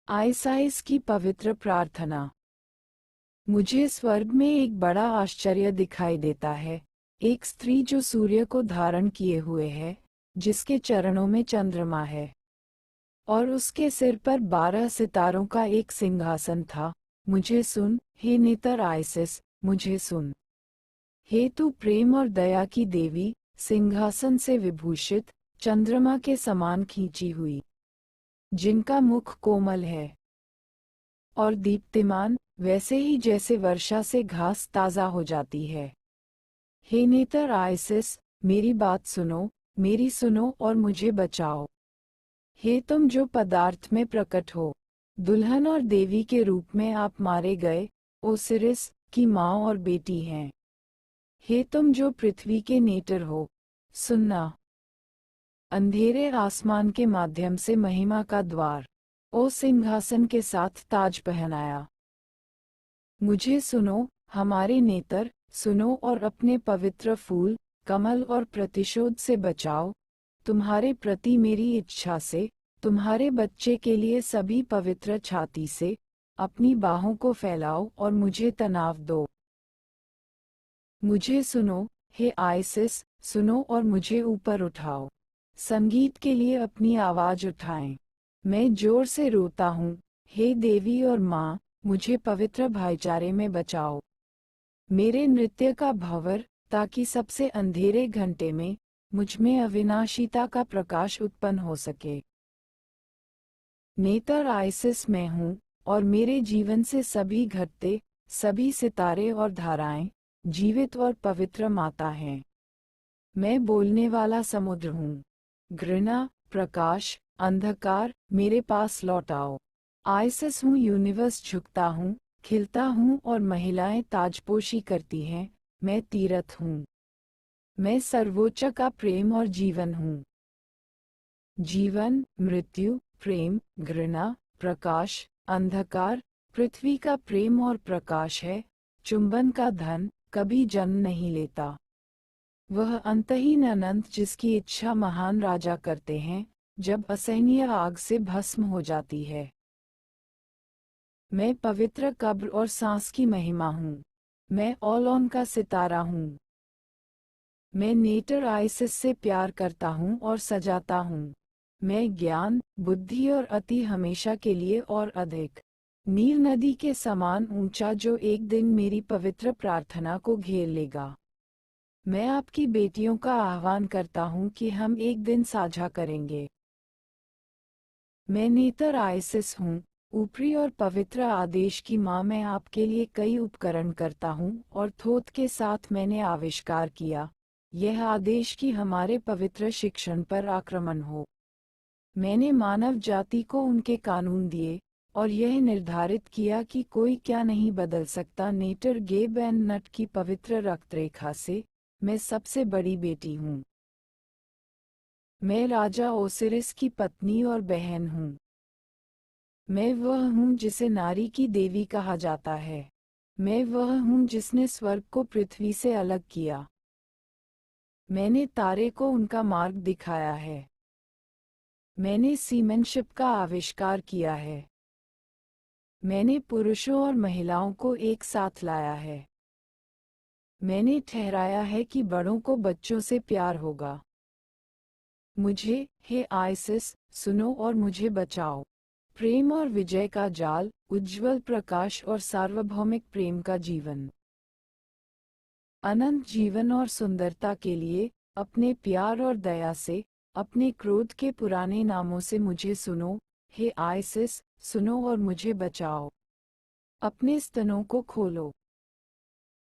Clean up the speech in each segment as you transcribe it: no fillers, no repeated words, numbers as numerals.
आइसाइस की पवित्र प्रार्थना। मुझे स्वर्ग में एक बड़ा आश्चर्य दिखाई देता है। एक स्त्री जो सूर्य को धारण किए हुए है, जिसके चरणों में चंद्रमा है और उसके सिर पर 12 सितारों का एक सिंहासन था। मुझे सुन, हे नेतर आइसिस, मुझे सुन। हे तू प्रेम और दया की देवी, सिंहासन से विभूषित, चंद्रमा के समान खींची हुई, जिनका मुख कोमल है और दीप्तिमान, वैसे ही जैसे वर्षा से घास ताज़ा हो जाती है। हे नेतर आइसिस, मेरी बात सुनो, मेरी सुनो और मुझे बचाओ। हे तुम जो पदार्थ में प्रकट हो, दुल्हन और देवी के रूप में आप मारे गए, ओसिरिस की माँ और बेटी हैं। हे तुम जो पृथ्वी के नेटर हो, सुनना। अंधेरे आसमान के माध्यम से महिमा का द्वार, ओ सिंहासन के साथ ताज पहनाया। मुझे सुनो, हमारे नेतर, सुनो और अपने पवित्र फूल, कमल और प्रतिशोध से बचाओ। तुम्हारे प्रति मेरी इच्छा से, तुम्हारे बच्चे के लिए सभी पवित्र छाती से, अपनी बाहों को फैलाओ और मुझे तनाव दो। मुझे सुनो, हे आइसिस, सुनो और मुझे ऊपर उठाओ। संगीत के लिए अपनी आवाज उठाएं। मैं जोर से रोता हूँ, हे देवी और माँ, मुझे पवित्र भाईचारे में बचाओ। मेरे नृत्य का भंवर, ताकि सबसे अंधेरे घंटे में मुझ में अविनाशिता का प्रकाश उत्पन्न हो सके। नेतर आइसिस मैं हूँ, और मेरे जीवन से सभी घटते, सभी सितारे और धाराएं, जीवित और पवित्र माता हैं। मैं बोलने वाला समुद्र हूँ। घृणा, प्रकाश, अंधकार, मेरे पास लौट आओ। आइसिस हूँ, यूनिवर्स झुकता हूँ, खिलता हूँ और महिलाएं ताजपोशी करती हैं। मैं तीरथ हूँ। मैं सर्वोच्च का प्रेम और जीवन हूँ। जीवन, मृत्यु, प्रेम, घृणा, प्रकाश, अंधकार, पृथ्वी का प्रेम और प्रकाश है। चुंबन का धन कभी जन्म नहीं लेता। वह अंतहीन अनंत जिसकी इच्छा महान राजा करते हैं, जब असहनीय आग से भस्म हो जाती है। मैं पवित्र कब्र और सांस की महिमा हूँ। मैं ओलोन का सितारा हूँ। मैं नेटर आइसिस से प्यार करता हूँ और सजाता हूँ। मैं ज्ञान, बुद्धि और अति हमेशा के लिए और अधिक, नील नदी के समान ऊंचा जो एक दिन मेरी पवित्र प्रार्थना को घेर लेगा। मैं आपकी बेटियों का आह्वान करता हूँ कि हम एक दिन साझा करेंगे। मैं नेतर आइसिस हूँ, ऊपरी और पवित्र आदेश की माँ। मैं आपके लिए कई उपकरण करता हूँ और थोथ के साथ मैंने आविष्कार किया यह आदेश कि हमारे पवित्र शिक्षण पर आक्रमण हो। मैंने मानव जाति को उनके कानून दिए और यह निर्धारित किया कि कोई क्या नहीं बदल सकता। नेटर गेब एंड नट की पवित्र रक्तरेखा से मैं सबसे बड़ी बेटी हूँ। मैं राजा ओसिरिस की पत्नी और बहन हूँ। मैं वह हूँ जिसे नारी की देवी कहा जाता है। मैं वह हूँ जिसने स्वर्ग को पृथ्वी से अलग किया। मैंने तारे को उनका मार्ग दिखाया है। मैंने सीमेनशिप का आविष्कार किया है। मैंने पुरुषों और महिलाओं को एक साथ लाया है। मैंने ठहराया है कि बड़ों को बच्चों से प्यार होगा। मुझे, हे आइसिस, सुनो और मुझे बचाओ। प्रेम और विजय का जाल, उज्ज्वल प्रकाश और सार्वभौमिक प्रेम का जीवन, अनंत जीवन और सुंदरता के लिए, अपने प्यार और दया से, अपने क्रोध के पुराने नामों से मुझे सुनो। हे आइसिस, सुनो और मुझे बचाओ। अपने स्तनों को खोलो।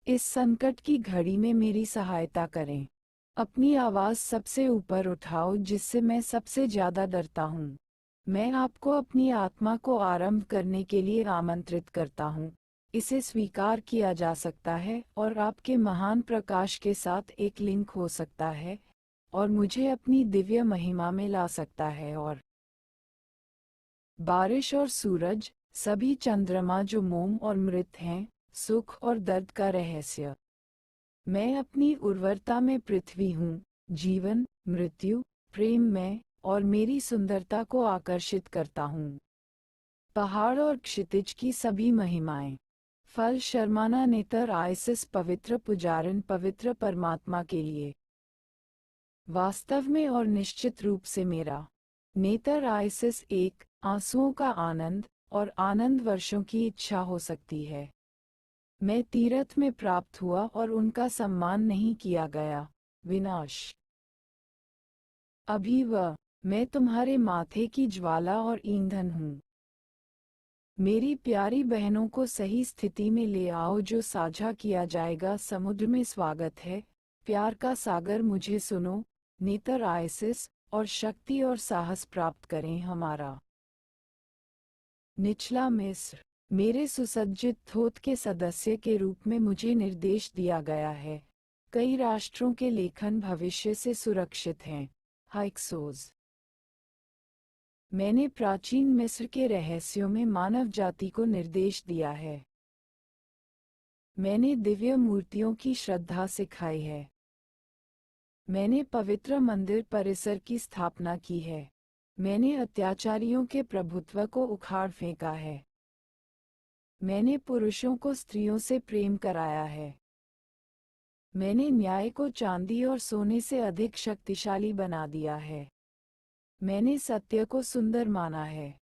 इस संकट की घड़ी में मेरी सहायता करें। अपनी आवाज़ सबसे ऊपर उठाओ जिससे मैं सबसे ज़्यादा डरता हूँ। मैं आपको अपनी आत्मा को आरंभ करने के लिए आमंत्रित करता हूँ। इसे स्वीकार किया जा सकता है और आपके महान प्रकाश के साथ एक लिंक हो सकता है और मुझे अपनी दिव्य महिमा में ला सकता है। और बारिश और सूरज, सभी चंद्रमा जो मोम और मृत हैं, सुख और दर्द का रहस्य। मैं अपनी उर्वरता में पृथ्वी हूँ, जीवन, मृत्यु, प्रेम में, और मेरी सुंदरता को आकर्षित करता हूँ। पहाड़ और क्षितिज की सभी महिमाएं। फल शर्माना नेतर आइसिस पवित्र पुजारन पवित्र परमात्मा के लिए। वास्तव में और निश्चित रूप से मेरा नेतर आइसिस एक आंसुओं का आनंद और आनंद वर्षों की इच्छा हो सकती है। मैं तीरथ में प्राप्त हुआ और उनका सम्मान नहीं किया गया। विनाश। अभी वह मैं तुम्हारे माथे की ज्वाला और ईंधन हूँ। मेरी प्यारी बहनों को सही स्थिति में ले आओ जो साझा किया जाएगा। समुद्र में स्वागत है। प्यार का सागर मुझे सुनो। नेतर आइसिस और शक्ति और साहस प्राप्त करें हमारा निचला मिस्र। मेरे सुसज्जित थोथ के सदस्य के रूप में मुझे निर्देश दिया गया है। कई राष्ट्रों के लेखन भविष्य से सुरक्षित हैं। हाइक्सोस। मैंने प्राचीन मिस्र के रहस्यों में मानव जाति को निर्देश दिया है। मैंने दिव्य मूर्तियों की श्रद्धा सिखाई है। मैंने पवित्र मंदिर परिसर की स्थापना की है। मैंने अत्याचारियों के प्रभुत्व को उखाड़ फेंका है। मैंने पुरुषों को स्त्रियों से प्रेम कराया है। मैंने न्याय को चांदी और सोने से अधिक शक्तिशाली बना दिया है। मैंने सत्य को सुंदर माना है।